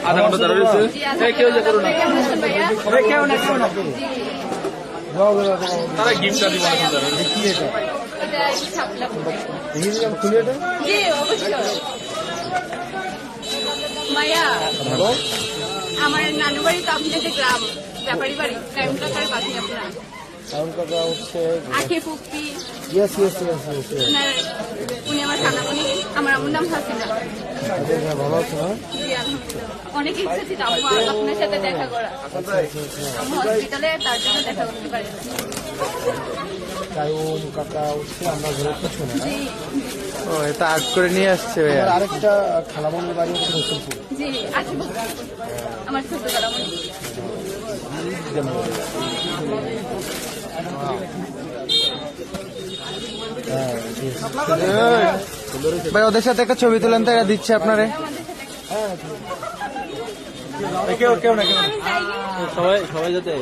আধা ঘন্টা দাঁড়িয়ে রয়েছে। কেউ যে করো না, তারা গিফটটা দিব কি এটা খুলে এটা মায়া আমার নানু বাড়ি তো আপনাদের গ্রাম ব্যাপারী বাড়ি টাইমটা করে পাখি আপনারা কারণ কথা হচ্ছে আখে পুপি ইয়েস উনি আমার খানামণি আমার আমার নাম হাসিনা ভালো আছে না জি আলহামদুলিল্লাহ অনেক ইচ্ছা ছিল আম্মু আপনার সাথে দেখা করা আম্মু হসপিটালে তার জন্য দেখা করতে পারি কায়ুম কাকা হচ্ছে আমরা ঘরে কিছু না জি ও এটা আগ করে নিয়ে আসছে ভাইয়া। আর আরেকটা খালামনির বাড়ি হচ্ছে রসুলপুর জি আখে পুপি আমার ছোট খালামণি ভাই ওদের সাথে একটা ছবি তুলেন তো, এরা দিচ্ছে আপনারে। কেউ না সবাই যাতে